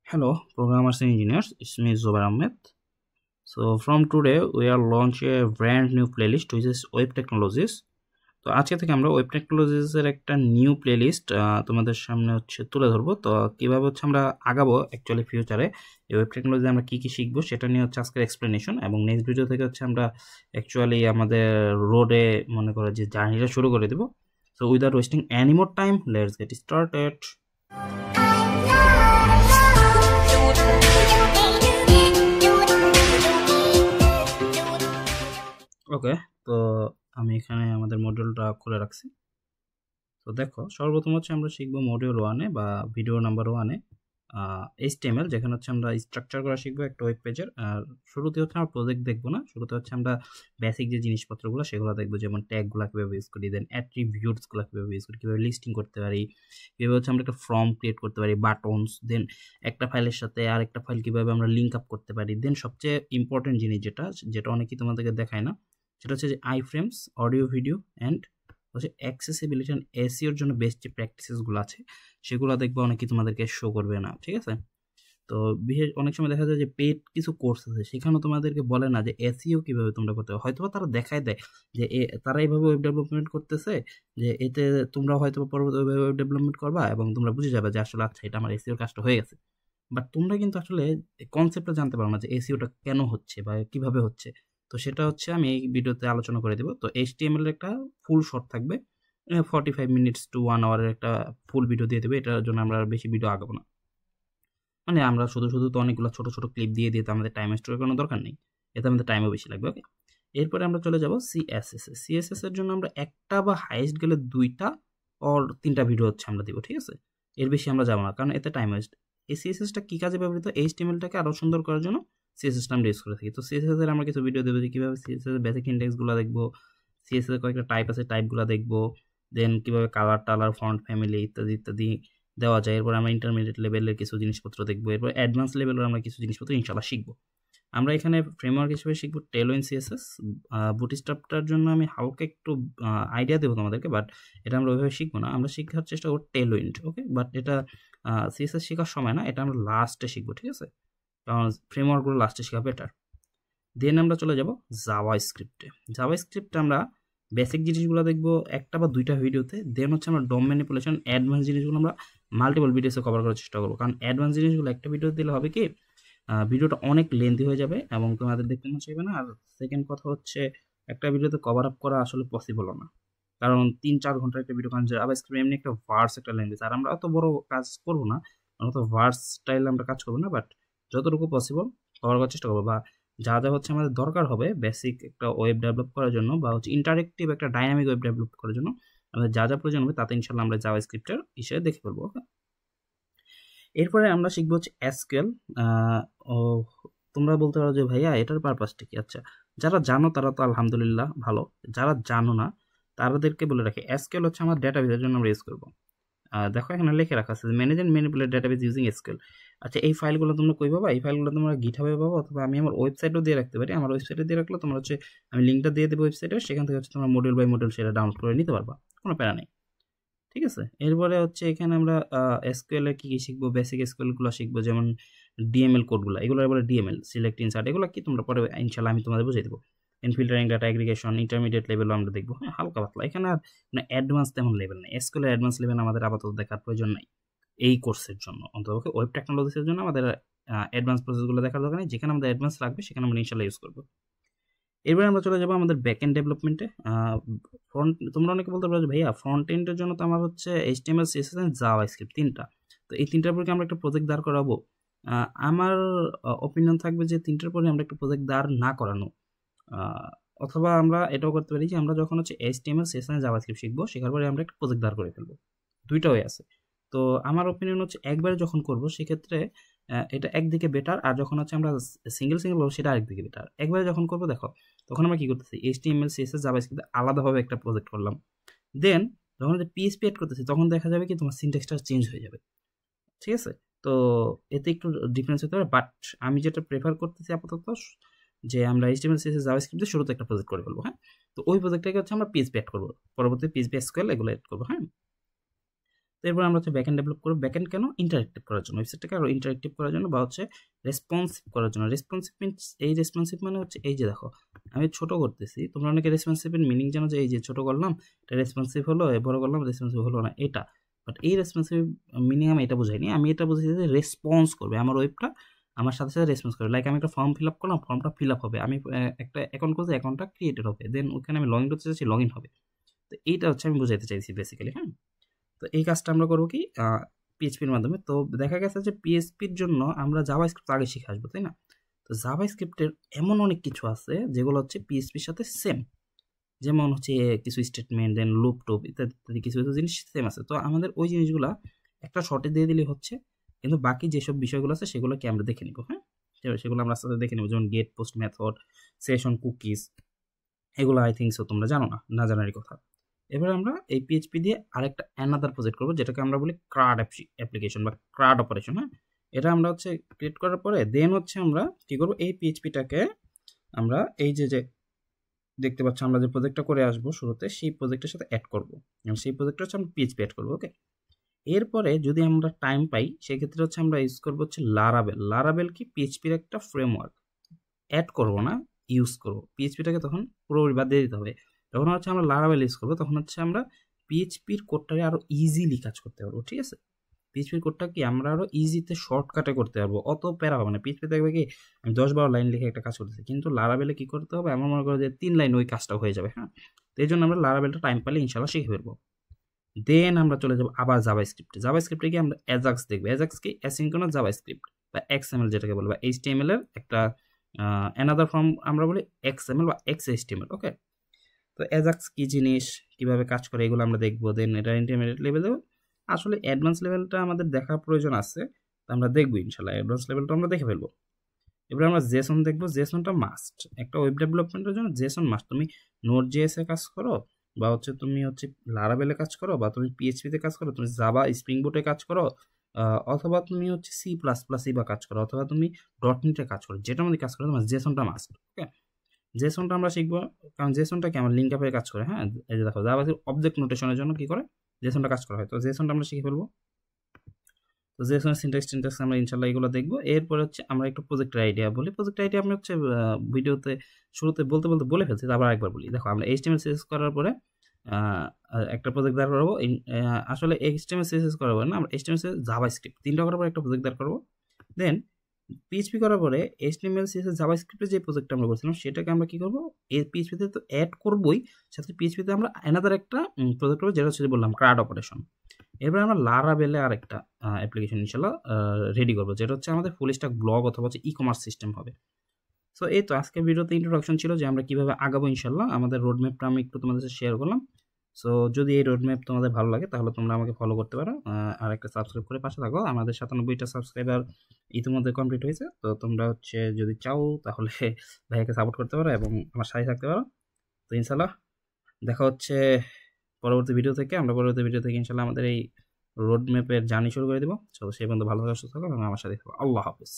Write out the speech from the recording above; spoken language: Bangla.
Hello, programmers and engineers. It's me, Zubair Ahmed. So, from today, we are launching a brand new playlist which is Web Technologies. তো আজকে থেকে আমরা ওয়েব টেকনোলজিসের একটা নিউ প্লেলিস্ট তোমাদের সামনে তুলে ধরবো। তো কিভাবে আমরা আগাবো অ্যাকচুয়ালি ফিউচারে এই ওয়েব টেকনোলজি আমরা কি কি শিখবো সেটা নিয়ে আজকের এক্সপ্লেনেশন, এবং নেক্সট ভিডিও থেকে আমরা অ্যাকচুয়ালি আমাদের রোডে মনে করো যে জার্নিটা শুরু করে দেবো। So without wasting any more time, let's get started. Okay, তো আমি এখানে আমাদের মডিউলটা খুলে রাখছি। তো দেখো, সর্বপ্রথম আমরা শিখবো মডিউল 1-এ বা ভিডিও নাম্বার 1-এ HTML, যেখানে আমরা স্ট্রাকচার করা শিখবো একটা ওয়েব পেজের। আর শুরুতে আমরা প্রজেক্ট দেখবো না, শুরুতে আমরা বেসিক যে জিনিসপত্রগুলো সেগুলো দেখবো, যেমন ট্যাগগুলো কীভাবে ইউজ করি, দেন অ্যাট্রিবিউটসগুলো কীভাবে ইউজ করি, কীভাবে লিস্টিং করতে পারি, কীভাবে আমরা একটা ফর্ম ক্রিয়েট করতে পারি, বাটনস, দেন একটা ফাইলের সাথে আর একটা ফাইল কীভাবে আমরা লিঙ্ক আপ করতে পারি, দেন সবচেয়ে ইম্পর্টেন্ট জিনিস যেটা অনেকেই তোমাদেরকে দেখায় না, সেটা হচ্ছে যে আইফ্রেমস, অডিও ভিডিও অ্যান্ড হচ্ছে অ্যাক্সেসিবিলিটি অ্যান্ড এসইওর জন্য বেস্ট যে প্র্যাকটিসেসগুলো আছে সেগুলো দেখবো অনেকেই তোমাদেরকে শো করবে না, ঠিক আছে? তো বিশেষ অনেক সময় দেখা যায় যে পেড কিছু কোর্স আছে, সেখানেও তোমাদেরকে বলে না যে এসইও কীভাবে তোমরা করতে হবে। হয়তো তারা দেখায় দেয় যে তারা এইভাবে ওয়েব ডেভেলপমেন্ট করতেছে, যে এতে তোমরা হয়তো পরবর্তী ওয়েব ডেভেলপমেন্ট করবা এবং তোমরা বুঝে যাবে যে আসলে আচ্ছা এটা আমার এসইওর কাজটা হয়ে গেছে। বাট তোমরা কিন্তু আসলে কনসেপ্টটা জানতে পারো না যে এসইওটা কেন হচ্ছে বা কিভাবে হচ্ছে। তো সেটা আমি এই ভিডিওতে আলোচনা করে দেবো। তো HTML এর একটা ফুল শর্ট থাকবে, 45 মিনিটস টু 1 আওয়ারের একটা ফুল ভিডিও দিয়ে দেবে। এটার জন্য আমরা বেশি ভিডিও আগাবো না, মানে আমরা শুধু তো অনেকগুলো ছোট ছোট ক্লিপ দিয়ে তো আমাদের টাইম স্টোর করানোর দরকার নেই, এতে আমাদের টাইমও বেশি লাগবে। ওকে, এরপরে আমরা চলে যাব CSS এর জন্য আমরা একটা বা হাইয়েস্ট গেলে 2টা অর 3টা ভিডিও আমরা দিব, ঠিক আছে? এর বেশি আমরা যাবো না, কারণ এতে টাইম ওয়েস্ট। এই CSSটা কী কাজে ব্যবহৃত? HTMLটাকে আরও সুন্দর করার জন্য CSSটা আমরা ইউজ করে থাকি। তো CSS এর আমরা কিছু ভিডিও দেবো যে কীভাবে CSS এর বেসিক ইন্ডেক্সগুলো দেখবো, CSS এর কয়েকটা টাইপ আছে, টাইপগুলো দেখবো, দেন কীভাবে কালার টালার ফন্ট ফ্যামিলি ইত্যাদি ইত্যাদি দেওয়া যায়। এরপর আমরা ইন্টারমিডিয়েট লেভেলের কিছু জিনিসপত্র দেখবো, এরপর অ্যাডভান্স লেভেলের আমরা কিছু জিনিসপত্র ইনশাল্লাহ শিখবো। আমরা এখানে ফ্রেমওয়ার্ক হিসেবে শিখবো টেলউইন CSS। বুটস্ট্র্যাপটার জন্য আমি হালকা একটু আইডিয়া দেবো তোমাদেরকে, বাট এটা আমরা ওইভাবে শিখবো না, আমরা শেখার চেষ্টা করবো টেলউইন। ওকে, বাট এটা CSS শেখার সময় না, এটা আমরা লাস্টে শিখবো, ঠিক আছে? কারণ ফ্রেমওয়ার্কগুলো লাস্টে শেখা বেটার। দেন আমরা চলে যাব জাভাস্ক্রিপ্টে আমরা বেসিক জিনিসগুলো দেখবো একটা বা 2টা ভিডিওতে। দেন আমরা ডম ম্যানিপুলেশন অ্যাডভান্স জিনিসগুলো আমরা মাল্টিপল ভিডিওসে কভার করার চেষ্টা করবো, কারণ অ্যাডভান্স জিনিসগুলো একটা ভিডিও দিলে হবে কি ভিডিওটা অনেক লেন্থি হয়ে যাবে এবং তোমাদের দেখতে মন চাইবে না। আর সেকেন্ড কথা হচ্ছে একটা ভিডিওতে কভার আপ করা আসলে পসিবলও না, কারণ 3-4 ঘন্টার একটা ভিডিও, কারণ জাভাস্ক্রিপ্ট এমনি একটা ভার্স একটা ল্যাঙ্গুয়েজ, আর আমরা অত বড় কাজ করবো না, আমরা তো ভার্স স্টাইল আমরা কাজ করবো না, বাট যতটুকু পসিবল কভার করার চেষ্টা করবো। বা যা আমাদের দরকার হবে বেসিক একটা ওয়েব ডেভেলপ করার জন্য, বা ইন্টারেক্টিভ একটা ডাইনামিক ওয়েব ডেভেলপ করার জন্য আমাদের যা প্রয়োজন হবে তাতে ইনশাল্লাহ আমরা জাভাস্ক্রিপ্টের হিসেবে দেখে ফেলবো। ওকে, এরপরে আমরা শিখবো SQL। তোমরা বলতে পারো যে ভাইয়া এটার পারপাসটা কি? আচ্ছা, যারা জানো তারা তো আলহামদুলিল্লাহ ভালো, যারা জানো না তাদেরকে বলে রাখি SQL আমার ডেটাবেসের জন্য আমরা ইউজ করবো। দেখো এখানে লিখে রাখা আছে manage and manipulate database using SQL। আচ্ছা, এই ফাইলগুলো তোমরা কই পাবা? এই ফাইলগুলো তোমরা গিটহাবে পাবো, অথবা আমি আমার ওয়েবসাইটেও দিয়ে রাখতে পারি। আমার ওয়েবসাইটে দিয়ে রাখলে তোমরা আমি লিঙ্কটা দিয়ে দেবো ওয়েবসাইটে, সেখান থেকে তোমরা মডিউল বাই মডিউল সেটা ডাউনলোড করে নিতে পারবা, কোনো প্যারা নেই, ঠিক আছে? এরপরে এখানে আমরা SQL এর কী শিখবো, বেসিক SQLগুলো শিখবো, যেমন DML কোডগুলো, এগুলো বলে DML, সিলেক্ট ইনসার্ট, এগুলো কি তোমরা পরে ইনশাল্লাহ আমি তোমাদের বুঝিয়ে দেবো। ফিল্টারিং, ডাটা অ্যাগ্রিগেশন, ইন্টারমিডিয়েট লেভেলও আমরা দেখবো, হ্যাঁ, হালকা পাতলা। এখানে আর অ্যাডভান্স তেমন লেভেল নেই, SQL এর অ্যাডভান্স লেভেল আমাদের আপাতত দেখার প্রয়োজন নাই এই কোর্সের জন্য, অন্তত ওয়েব টেকনোলজিসের জন্য আমাদের অ্যাডভান্স প্রসেসগুলো দেখার দরকার নেই। যেখানে আমাদের অ্যাডভান্স লাগবে সেখানে আমরা ইনশাল্লাহ ইউজ করবো। এরপরে আমরা চলে যাবো আমাদের ব্যাকএন্ড ডেভেলপমেন্টে। তোমরা অনেকে বলতে পারো যে ভাইয়া ফ্রন্ট এন্ডের জন্য তো আমার HTML, CSS এন্ড জাভাস্ক্রিপ্ট 3টা, তো এই 3টার পরে আমরা একটা প্রজেক্ট দাঁড় করাবো? আমার অপিনিয়ন থাকবে যে 3টার পরে আমরা একটা প্রজেক্ট দাঁড় না করানো, অথবা আমরা এটাও করতে পারি যে আমরা যখন HTML, CSS এন্ড জাভাস্ক্রিপ্ট শিখবো শেখার পরে আমরা একটা প্রজেক্ট দাঁড় করে ফেলবো। 2টা ওয়ে আছে। তো আমার অপিনিয়ন একবারে যখন করবো সেক্ষেত্রে এটা একদিকে বেটার, আর যখন আমরা সিঙ্গেল করবো সেটা আরেকদিকে বেটার। একবারে যখন করবো দেখো, তখন আমরা কি করতেছি HTML, CSS, জাভাস্ক্রিপ্ট আলাদাভাবে একটা প্রজেক্ট করলাম। দেন যখন PHP এড করতেছি তখন দেখা যাবে কি তোমার সিনট্যাক্সটা চেঞ্জ হয়ে যাবে, ঠিক আছে? তো এতে একটু ডিফারেন্স হতে পারে, বাট আমি যেটা প্রেফার করতেছি আপাতত যে আমরা HTML, CSS, জাভাস্ক্রিপ্টের শুরুতে একটা প্রজেক্ট করে ফেলবো, হ্যাঁ। তো ওই প্রজেক্টটাকে আমরা PHP এড করবো, পরবর্তী PHP, SQL এগুলো এড করবো, হ্যাঁ। তো এরপর আমরা হচ্ছে ব্যাকএন্ড ডেভেলপ করব। ব্যাকএন্ড কেন? ইন্টারেক্টিভ করার জন্য, ওয়েবসাইটটাকে আরও ইন্টারেক্টিভ করার জন্য বা হচ্ছে রেসপন্সিভ করার জন্য। রেসপন্সিভ মিনস, এই রেসপন্সিভ মানে হচ্ছে এই যে দেখো আমি ছোট করতেছি, তোমরা অনেকে রেসপন্সিভের মিনিং জানো যে এই যে ছোট করলাম এটা রেসপন্সিভ হলো, বড় করলাম রেসপন্সিভ হলো না, এটা। বাট এই রেসপন্সিভ মিনিং আমি এটা বুঝাইনি, আমি এটা বুঝাইছি যে রেসপন্স করবে আমার ওয়েবটা, আমার সাথে সাথে রেসপন্স করবে। লাইক আমি একটা ফর্ম ফিল আপ করলাম, ফর্মটা ফিল আপ হবে, আমি একটা অ্যাকাউন্ট করতে অ্যাকাউন্টটা ক্রিয়েটেড হবে, দেন ওখানে আমি লগ ইন করতে চাইছি লগ ইন হবে। তো এইটা হচ্ছে আমি বুঝাইতে চাইছি বেসিক্যালি। হ্যাঁ, তো এই কাজটা আমরা করবো কি পিএইচপির মাধ্যমে। তো দেখা গেছে যে পিএইচপির জন্য আমরা জাভাস্ক্রিপ্ট আগে শিখে আসবো, তাই না? তো জাভাস্ক্রিপ্টের এমন অনেক কিছু আছে যেগুলো হচ্ছে পিএইচপির সাথে সেম, যেমন হচ্ছে কিছু স্টেটমেন্ট, দেন লুপ টুপ ইত্যাদি ইত্যাদি কিছু কিছু জিনিস সেম আছে। তো আমাদের ওই জিনিসগুলো একটা শর্টে দিয়ে দিলে হচ্ছে, কিন্তু বাকি যেসব বিষয়গুলো আছে সেগুলোকে আমরা দেখে নিব। হ্যাঁ, সেগুলো আমরা আস্তে আস্তে দেখে নেব, যেমন get, post method, session, cookies, এগুলো আই থিঙ্ক সো তোমরা জানো না, না জানারই কথা। এবার আমরা এই পিএইচপি দিয়ে আরেকটা অ্যানাদার প্রজেক্ট করবো, যেটাকে আমরা বলি ক্রাড অ্যাপ্লিকেশন বা ক্রাড অপারেশন। হ্যাঁ, এটা আমরা হচ্ছে ক্রিয়েট করার পরে দেন হচ্ছে আমরা কি করবো, এই পিএইচপিটাকে আমরা এই যে দেখতে পাচ্ছ আমরা যে প্রজেক্টটা করে আসবো শুরুতে, সেই প্রজেক্টের সাথে অ্যাড করবো, এবং সেই প্রজেক্টটা হচ্ছে আমরা পিএইচপি অ্যাড করবো। ওকে, এরপরে যদি আমরা টাইম পাই সেক্ষেত্রে হচ্ছে আমরা ইউজ করবো হচ্ছে লারাবেল। লারাবেল কি পিএইচপির একটা ফ্রেমওয়ার্ক, অ্যাড করবো না, ইউজ করবো। পিএইচপিটাকে তখন পুরোপুরি বাদ দিয়ে দিতে হবে। যখন হচ্ছে আমরা লারাবেল ইউজ করবো তখন হচ্ছে আমরা পিএইচপির কোডটাকে আরও ইজিলি কাজ করতে পারবো। ঠিক আছে, পিএইচপির কোডটা কি আমরা আরও ইজিতে শর্টকাটে করতে পারবো, অত প্যারা হবে না। পিএইচপি দেখবে কি আমি 10-12 লাইন লিখে একটা কাজ করতেছি, কিন্তু লারাবেলে কি করতে হবে, আমার মনে করো যে 3 লাইন ওই কাজটা হয়ে যাবে। হ্যাঁ, তো এই জন্য আমরা লারাবেলটা টাইম পেলে ইনশাল্লাহ শিখে ফেলবো। দেন আমরা চলে যাবো আবার জাভাস্ক্রিপ্টে। জাভাস্ক্রিপ্টে কি আমরা অ্যাজাক্স দেখবো। অ্যাজাক্স কি অ্যাসিনক্রোনাস জাভাস্ক্রিপ্ট বা এক্সএমএল যেটাকে বলে, বা এইচটিএমএল এর একটা অ্যানাদার ফর্ম আমরা বলি এক্সএমএল বা এক্সএইচটিএমএল। ওকে, তো অ্যাজাক্স কি জিনিস, কিভাবে কাজ করে, এগুলো আমরা দেখবো। দেন এটা ইন্টারমিডিয়েট লেভেল দেবো। আসলে অ্যাডভান্স লেভেলটা আমাদের দেখার প্রয়োজন আছে, তো আমরা দেখবো ইনশাল্লাহ, অ্যাডভান্স লেভেলটা আমরা দেখে ফেলবো। এবার আমরা জেসন দেখবো। জেসনটা মাস্ট, একটা ওয়েব ডেভেলপমেন্টের জন্য জেসন মাস্ট। তুমি নোট জেএসে কাজ করো, বা হচ্ছে তুমি হচ্ছে লারাবেলে কাজ করো, বা তুমি পিএইচপিতে কাজ করো, তুমি জাভা স্প্রিং বুটে কাজ করো, অথবা তুমি হচ্ছে C++ই বা কাজ করো, অথবা তুমি ডটনেটে কাজ করো, যেটা মধ্যে কাজ করো তোমার জেসনটা মাস্ট। ওকে, জেসনটা আমরা শিখবো, কারণ জেসনটা কি আমার লিঙ্ক আপে কাজ করে। হ্যাঁ, এই যে দেখো জাভা অবজেক্ট নোটেশনের জন্য কি করে জেসনটা কাজ করা হয়। তো জেসনটা আমরা শিখে ফেলবো। তো জেসনের সিনট্যাক্স আমরা ইনশাল্লাহ এগুলো দেখবো। এরপর হচ্ছে আমরা একটু প্রজেক্টের আইডিয়া বলি। প্রজেক্টের আইডিয়া আমি হচ্ছে ভিডিওতে শুরুতে বলতে বলে ফেলছি, আবার একবার বলি। দেখো আমরা এইচটিএমএল সিএসএস করার পরে একটা প্রজেক্ট দাঁড় করবো। আসলে এইচটিএমএল সিএসএস করার পরে না, আমরা এইচটিএমএল জাভাস্ক্রিপ্ট 3টা করার পরে একটা প্রজেক্ট দাঁড় করবো। দেন পিএইচপি করার পরে এইচটিএমএল সিএসএস জাভাস্ক্রিপ্টের যে প্রজেক্টটা আমরা করছিলাম সেটাকে আমরা কি করবো, এই পিএইচপিতে তো অ্যাড করবোই, সাথে পিএইচপিতে আমরা অ্যানাদার একটা প্রজেক্ট করবো, যেটা হচ্ছে বললাম ক্রাড অপারেশন। এরপরে আমরা লারাবেলে আর একটা অ্যাপ্লিকেশন ইনশাল্লাহ রেডি করবো, যেটা হচ্ছে আমাদের ফুল স্ট্যাক ব্লগ অথবা হচ্ছে ই কমার্স সিস্টেম হবে। সো এই তো আজকের ভিডিওতে ইন্ট্রোডাকশন ছিল যে আমরা কীভাবে আগাবো ইনশাল্লাহ। আমাদের রোডম্যাপটা আমি একটু তোমাদের সাথে শেয়ার করলাম। সো যদি এই রোডম্যাপ তোমাদের ভালো লাগে তাহলে তোমরা আমাকে ফলো করতে পারো, আর একটা সাবস্ক্রাইব করে পাশে থাকো। আমাদের 97টা সাবস্ক্রাইবার ইতিমধ্যে কমপ্লিট হয়েছে। তো তোমরা হচ্ছে যদি চাও তাহলে ভাইয়াকে সাপোর্ট করতে পারো এবং আমার সাথে থাকতে পারো। তো ইনশাল্লাহ দেখা হচ্ছে পরবর্তী ভিডিও থেকে। আমরা পরবর্তী ভিডিও থেকে ইনশাল্লাহ আমাদের এই রোড ম্যাপের জার্নি শুরু করে দেবো। সো সেই পর্যন্ত ভালো থাকো, সুস্থ থাকো এবং আমার সাথে থাকো। আল্লাহ হাফিজ।